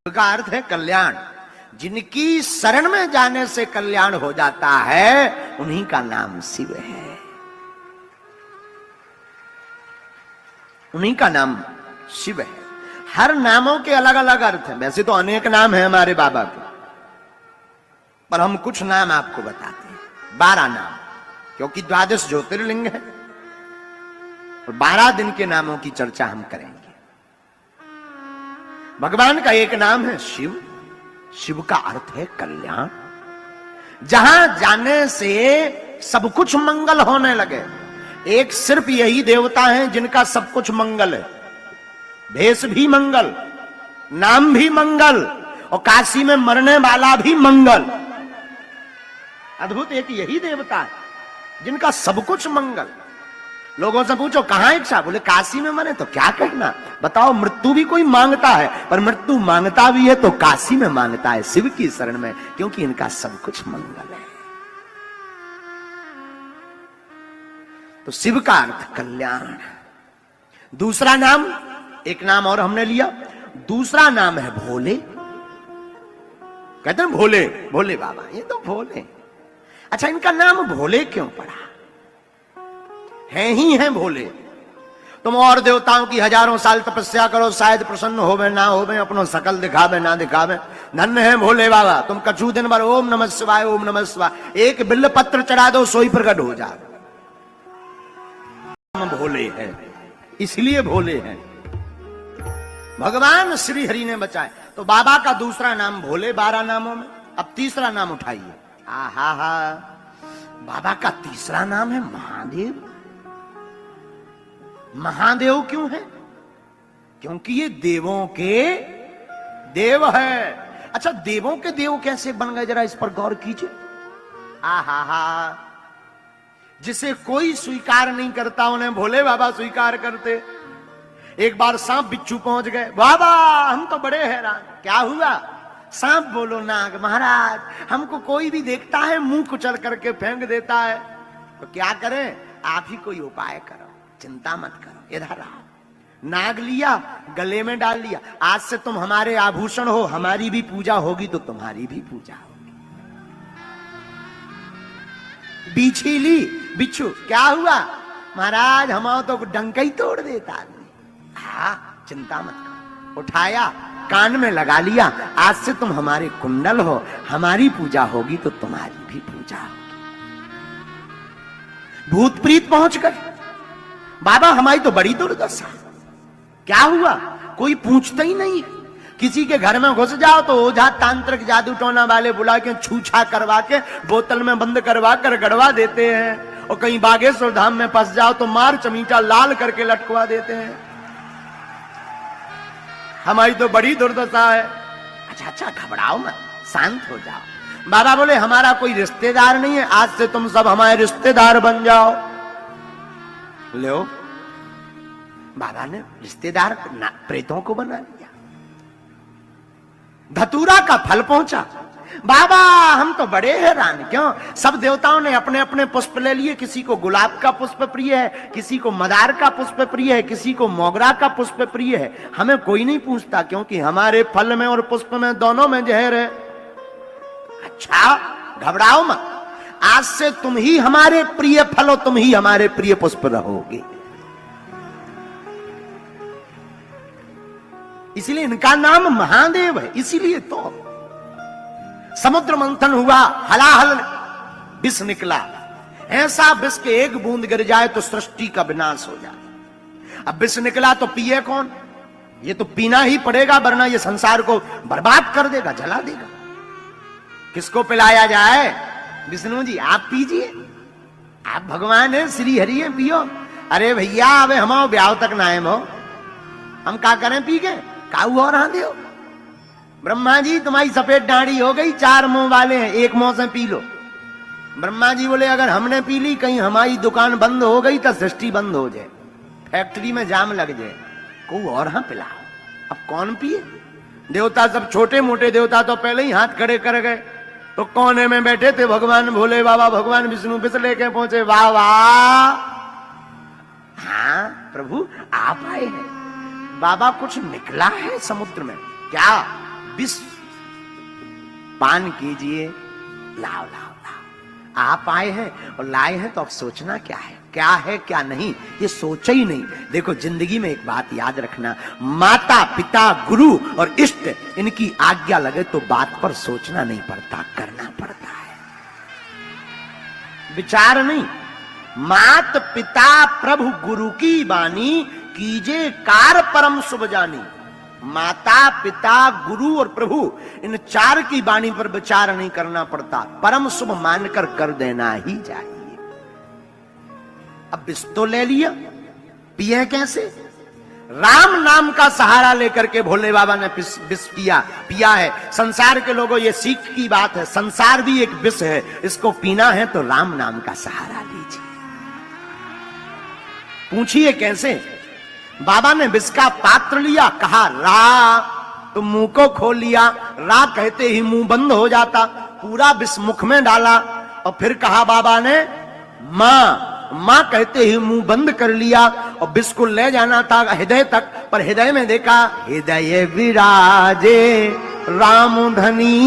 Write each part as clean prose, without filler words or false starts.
का अर्थ है कल्याण। जिनकी शरण में जाने से कल्याण हो जाता है उन्हीं का नाम शिव है, उन्हीं का नाम शिव है। हर नामों के अलग अलग अर्थ हैं। वैसे तो अनेक नाम है हमारे बाबा के, पर हम कुछ नाम आपको बताते हैं। 12 नाम, क्योंकि 12 ज्योतिर्लिंग है और 12 दिन के नामों की चर्चा हम करेंगे। भगवान का एक नाम है शिव। शिव का अर्थ है कल्याण। जहां जाने से सब कुछ मंगल होने लगे। एक सिर्फ यही देवता है जिनका सब कुछ मंगल है। भेष भी मंगल, नाम भी मंगल, और काशी में मरने वाला भी मंगल। अद्भुत एक यही देवता है जिनका सब कुछ मंगल। लोगों से पूछो कहां इच्छा, बोले काशी में मरे, तो क्या कहना। बताओ, मृत्यु भी कोई मांगता है, पर मृत्यु मांगता भी है तो काशी में मांगता है, शिव की शरण में, क्योंकि इनका सब कुछ मंगल है। तो शिव का अर्थ कल्याण। दूसरा नाम, एक नाम और हमने लिया, दूसरा नाम है भोले। कहते हैं भोले, भोले बाबा, ये तो भोले। अच्छा, इनका नाम भोले क्यों पड़ा? हैं ही हैं भोले। तुम और देवताओं की हजारों साल तपस्या करो, शायद प्रसन्न होवे ना होवे, अपनो सकल दिखावे ना दिखावे, धन्य है भोले बाबा। तुम कछु दिन भर ओम नमः शिवाय ओम नमः शिवाय एक बिल्व पत्र चढ़ा दो, सोई प्रकट हो जाए। हम भोले हैं, इसलिए भोले हैं। भगवान श्री हरि ने बचाए। तो बाबा का दूसरा नाम भोले, 12 नामों में। अब तीसरा नाम उठाइए। आहा हा, बाबा का तीसरा नाम है महादेव। महादेव क्यों है? क्योंकि ये देवों के देव है। अच्छा, देवों के देव कैसे बन गए, जरा इस पर गौर कीजिए। आहा हा, जिसे कोई स्वीकार नहीं करता उन्हें भोले बाबा स्वीकार करते। एक बार सांप बिच्छू पहुंच गए, बाबा हम तो बड़े हैरान, क्या हुआ? सांप बोलो नाग, महाराज हमको कोई भी देखता है मुंह कुचल करके फेंक देता है, तो क्या करें? आप ही कोई उपाय करो, चिंता मत करो, इधर आओ। नाग लिया, गले में डाल लिया, आज से तुम हमारे आभूषण हो, हमारी भी पूजा होगी तो तुम्हारी भी पूजा होगी। बीछी ली, बिच्छू, क्या हुआ? महाराज हम तो डंका ही तोड़ देता आदमी। हाँ, चिंता मत करो। उठाया, कान में लगा लिया, आज से तुम हमारे कुंडल हो, हमारी पूजा होगी तो तुम्हारी भी पूजा होगी। भूत प्रीत पहुंच गए, बाबा हमारी तो बड़ी दुर्दशा। क्या हुआ? कोई पूछता ही नहीं। किसी के घर में घुस जाओ तो ओझा तांत्रिक जादू टोना वाले बुला के छूछा करवा के बोतल में बंद करवा कर गड़वा देते हैं, और कहीं बागेश्वर धाम में फंस जाओ तो मार चमीचा लाल करके लटकवा देते हैं। हमारी तो बड़ी दुर्दशा है। अच्छा, घबराओ मत, शांत हो जाओ। बाबा बोले हमारा कोई रिश्तेदार नहीं है, आज से तुम सब हमारे रिश्तेदार बन जाओ। लो, बाबा ने रिश्तेदार प्रेतों को बना लिया। धतूरा का फल पहुंचा, बाबा हम तो बड़े हैरान, क्यों? सब देवताओं ने अपने अपने पुष्प ले लिए। किसी को गुलाब का पुष्प प्रिय है, किसी को मदार का पुष्प प्रिय है, किसी को मोगरा का पुष्प प्रिय है। हमें कोई नहीं पूछता, क्योंकि हमारे फल में और पुष्प में दोनों में जहर है। अच्छा, घबराओ मत, आज से तुम ही हमारे प्रिय फल हो, तुम ही हमारे प्रिय पुष्प रहोगे। इसलिए इनका नाम महादेव है। इसीलिए तो समुद्र मंथन हुआ, हलाहल विष निकला। ऐसा विष के एक बूंद गिर जाए तो सृष्टि का विनाश हो जाए। अब विष निकला तो पिए कौन? ये तो पीना ही पड़ेगा, वरना ये संसार को बर्बाद कर देगा, जला देगा। किसको पिलाया जाए? विष्णु जी आप पीजिए, आप भगवान है, श्री हरि है, पियो। अरे भैया अब हम ब्याह तक ना आए हो, हम क्या करें पी के? काऊ और हाँ दो। ब्रह्मा जी तुम्हारी सफेद दाढ़ी हो गई, 4 मुंह वाले हैं, एक मुंह से पी लो। ब्रह्मा जी बोले अगर हमने पी ली, कहीं हमारी दुकान बंद हो गई तो सृष्टि बंद हो जाए, फैक्ट्री में जाम लग जाए, को और हाँ पिलाओ। अब कौन पिए? देवता सब, छोटे मोटे देवता तो पहले ही हाथ खड़े कर गए। तो कोने में बैठे थे भगवान भोले बाबा, भगवान विष्णु विष लेके पहुंचे। वाह वाह, हाँ प्रभु आप आए हैं। बाबा कुछ निकला है समुद्र में? क्या? विष पान कीजिए। लाओ लाओ लाओ, आप आए हैं और लाए हैं तो अब सोचना क्या है क्या नहीं, ये सोचा ही नहीं। देखो जिंदगी में एक बात याद रखना, माता पिता गुरु और इष्ट इनकी आज्ञा लगे तो बात पर सोचना नहीं पड़ता, करना पड़ता है, विचार नहीं। मात पिता प्रभु गुरु की बानी, कीजे कार परम शुभ जानी। माता पिता गुरु और प्रभु इन चार की बाणी पर विचार नहीं करना पड़ता, परम शुभ मानकर कर देना ही चाहिए। अब विष तो ले लिया, पिए कैसे? राम नाम का सहारा लेकर के भोले बाबा ने विष पिया है। संसार के लोगों, ये सीख की बात है, संसार भी एक विष है, इसको पीना है तो राम नाम का सहारा लीजिए। पूछिए कैसे? बाबा ने विष का पात्र लिया, कहा रा, तो मुंह को खोल लिया, रा कहते ही मुंह बंद हो जाता, पूरा विष मुख में डाला और फिर कहा बाबा ने मां, मां कहते ही मुंह बंद कर लिया और विष को ले जाना था हृदय तक, पर हृदय में देखा हृदय विराजे राम धनी,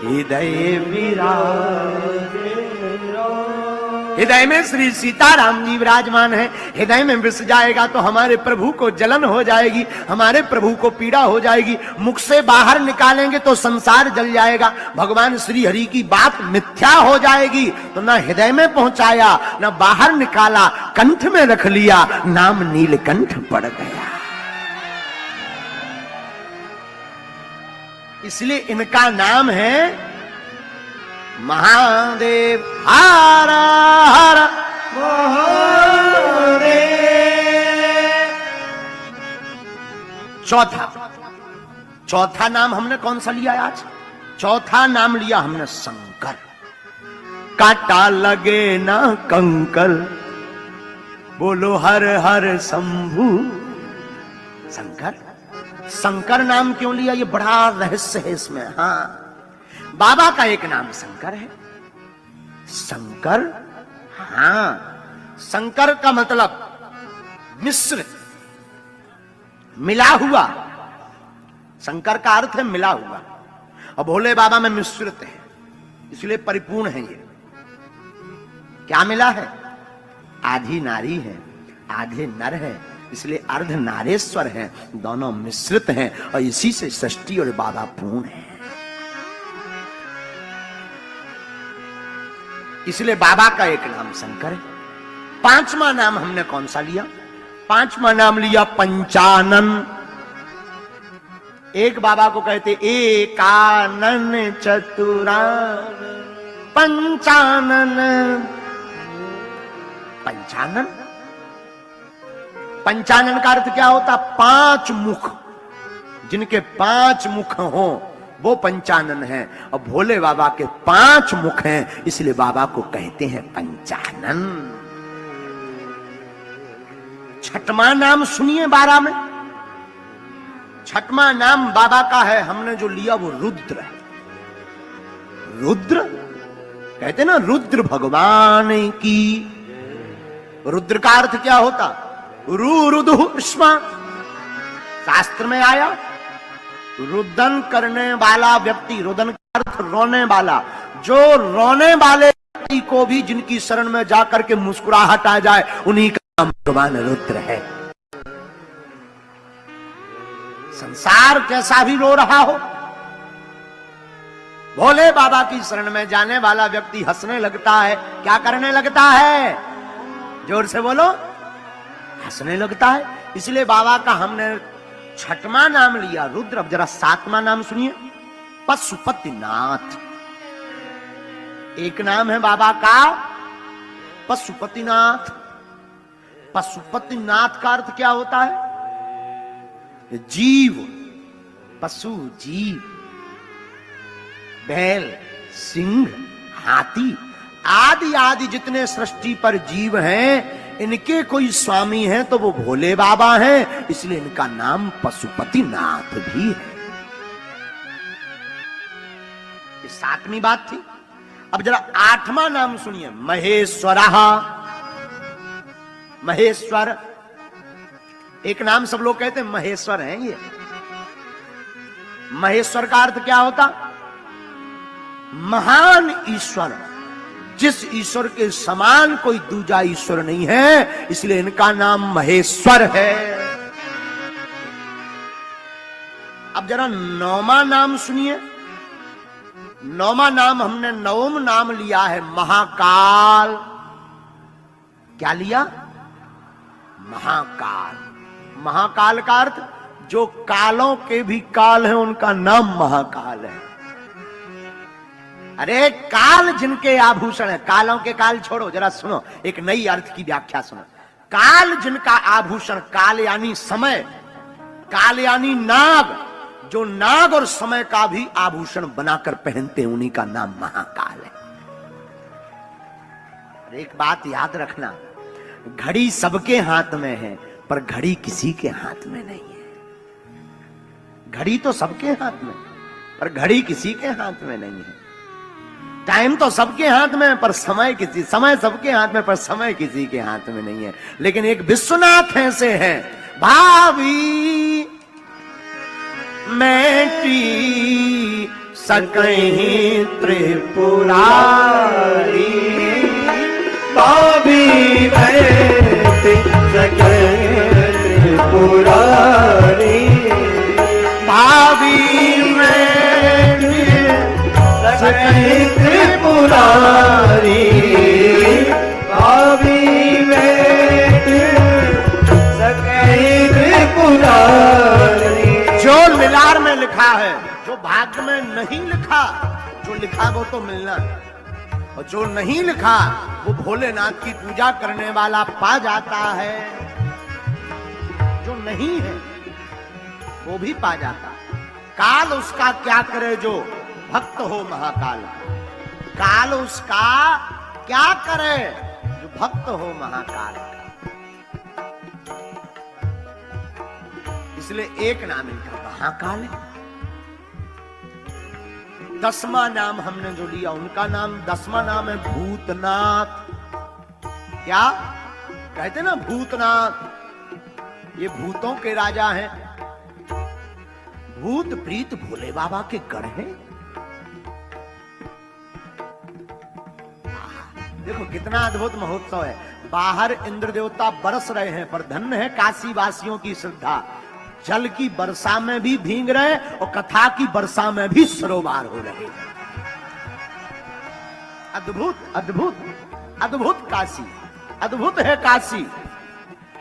हृदय विराजे, हृदय में श्री सीताराम जी विराजमान है। हृदय में विष जाएगा तो हमारे प्रभु को जलन हो जाएगी, हमारे प्रभु को पीड़ा हो जाएगी, मुख से बाहर निकालेंगे तो संसार जल जाएगा, भगवान श्री हरि की बात मिथ्या हो जाएगी। तो ना हृदय में पहुंचाया, ना बाहर निकाला, कंठ में रख लिया, नाम नीलकंठ पड़ गया। इसलिए इनका नाम है महादेव। हर हर महादेव। चौथा नाम हमने कौन सा लिया आज? चौथा नाम लिया हमने शंकर। कांटा लगे ना कंकर, बोलो हर हर शंभु शंकर। शंकर नाम क्यों लिया? ये बड़ा रहस्य है इसमें। हाँ, बाबा का एक नाम शंकर है। शंकर, हाँ, शंकर का मतलब मिश्र, मिला हुआ। शंकर का अर्थ है मिला हुआ, और भोले बाबा में मिश्रित है, इसलिए परिपूर्ण है। ये क्या मिला है? आधी नारी है, आधे नर है, इसलिए अर्ध नारेश्वर है, दोनों मिश्रित हैं और इसी से सृष्टि और बाबा पूर्ण है। इसलिए बाबा का एक नाम शंकर है। पांचवा नाम हमने कौन सा लिया? पांचवा नाम लिया पंचानन। एक बाबा को कहते एकानन चतुरानन पंचानन। पंचानन, पंचानन का अर्थ क्या होता? पांच मुख, जिनके पांच मुख हों वो पंचानन है, और भोले बाबा के पांच मुख हैं, इसलिए बाबा को कहते हैं पंचानन। छठवां नाम सुनिए 12 में। छठवां नाम बाबा का है, हमने जो लिया वो रुद्र है। रुद्र कहते ना, रुद्र भगवान की। रुद्र का अर्थ क्या होता? रुदुष्मा, शास्त्र में आया रुदन करने वाला व्यक्ति। रुदन का अर्थ रोने वाला। जो रोने वाले व्यक्ति को भी जिनकी शरण में जाकर के मुस्कुराहट आ जाए, उन्हीं का नाम भगवान रुद्र है। संसार कैसा भी रो रहा हो, भोले बाबा की शरण में जाने वाला व्यक्ति हंसने लगता है। क्या करने लगता है? जोर से बोलो। हंसने लगता है। इसलिए बाबा का हमने छठवां नाम लिया रुद्र। अब जरा सातवां नाम सुनिए, पशुपतिनाथ। एक नाम है बाबा का पशुपतिनाथ। पशुपतिनाथ का अर्थ क्या होता है? जीव, पशु जीव, बैल, सिंह, हाथी आदि आदि जितने सृष्टि पर जीव हैं, इनके कोई स्वामी हैं तो वो भोले बाबा हैं, इसलिए इनका नाम पशुपतिनाथ भी है। ये सातवीं बात थी। अब जरा आठवां नाम सुनिए, महेश्वरा। महेश्वर एक नाम सब लोग कहते हैं महेश्वर हैं ये, महेश्वर का अर्थ क्या होता? महान ईश्वर। जिस ईश्वर के समान कोई दूजा ईश्वर नहीं है, इसलिए इनका नाम महेश्वर है। अब जरा नौमा नाम सुनिए। नौमा नाम हमने नवम नाम लिया है महाकाल। क्या लिया? महाकाल। महाकाल का अर्थ जो कालों के भी काल है, उनका नाम महाकाल है। अरे काल जिनके आभूषण है, कालों के काल छोड़ो, जरा सुनो, एक नई अर्थ की व्याख्या सुनो। काल जिनका आभूषण, काल यानी समय, काल यानी नाग, जो नाग और समय का भी आभूषण बनाकर पहनते हैं, उन्हीं का नाम महाकाल है। एक बात याद रखना, घड़ी सबके हाथ में है, पर घड़ी किसी के हाथ में नहीं है। घड़ी तो सबके हाथ में, पर घड़ी किसी के हाथ में नहीं है। टाइम तो सबके हाथ में है, पर समय सबके हाथ में, पर समय किसी के हाथ में नहीं है। लेकिन एक विश्वनाथ ऐसे हैं, भावी मैटी सकहीं त्रिपुरारी, भावी मैटी सकहीं त्रिपुरारी, भावी मैटी सकहीं त्रिपुरारी, भावी मैटी सकहीं त्रिपुरारी। जो लीलार में लिखा है, जो भाग्य में नहीं लिखा, जो लिखा वो तो मिलना है, और जो नहीं लिखा वो भोलेनाथ की पूजा करने वाला पा जाता है। जो नहीं है वो भी पा जाता। काल उसका क्या करे जो भक्त हो महाकाल। काल उसका क्या करे जो भक्त हो महाकाल। इसलिए एक नाम इनका महाकाल है। 10वां नाम हमने जो लिया, उनका नाम 10वां नाम है भूतनाथ। क्या कहते ना भूतनाथ, ये भूतों के राजा हैं। भूत प्रीत भोले बाबा के गढ़ हैं। देखो कितना अद्भुत महोत्सव है। बाहर इंद्र देवता बरस रहे हैं, पर धन्य है काशी वासियों की श्रद्धा। जल की वर्षा में भी भीग रहे और कथा की वर्षा में भी सरोवर हो रहे हैं। अद्भुत अद्भुत अद्भुत काशी, अद्भुत है काशी।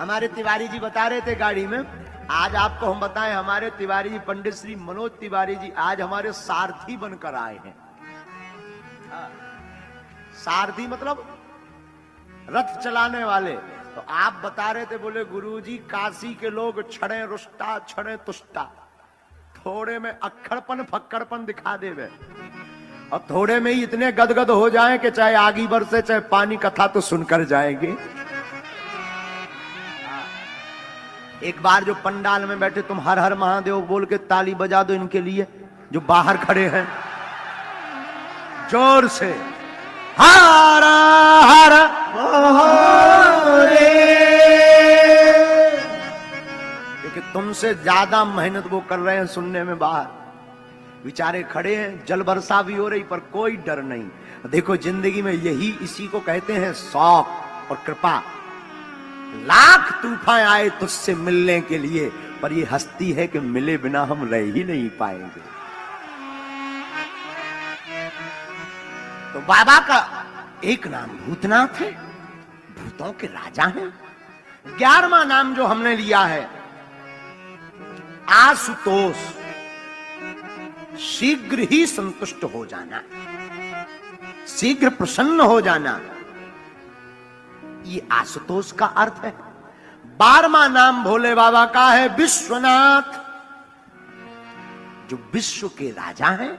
हमारे तिवारी जी बता रहे थे गाड़ी में, आज आपको हम बताएं, हमारे तिवारी जी पंडित श्री मनोज तिवारी जी आज हमारे सारथी बनकर आए हैं। सारथी मतलब रथ चलाने वाले। तो आप बता रहे थे, बोले गुरुजी काशी के लोग छड़े रुष्टा छड़े तुष्टा, थोड़े में अक्खड़पन फक्कड़पन दिखा देवे और थोड़े में ही इतने गदगद हो जाएं कि चाहे आगी बरसे चाहे पानी, कथा तो सुनकर जाएंगे। एक बार जो पंडाल में बैठे, तुम हर हर महादेव बोल के ताली बजा दो इनके लिए जो बाहर खड़े हैं, जोर से हर हर क्योंकि तुमसे ज्यादा मेहनत वो कर रहे हैं सुनने में। बाहर बेचारे खड़े हैं, जल वर्षा भी हो रही पर कोई डर नहीं। देखो जिंदगी में यही, इसी को कहते हैं शौक और कृपा। लाख तूफान आए तुझसे मिलने के लिए, पर ये हस्ती है कि मिले बिना हम रह ही नहीं पाएंगे। तो बाबा का एक नाम भूतनाथ है, भूतों के राजा हैं। 11वां नाम जो हमने लिया है आशुतोष, शीघ्र ही संतुष्ट हो जाना, शीघ्र प्रसन्न हो जाना, ये आशुतोष का अर्थ है। 12वां नाम भोले बाबा का है विश्वनाथ, जो विश्व के राजा हैं।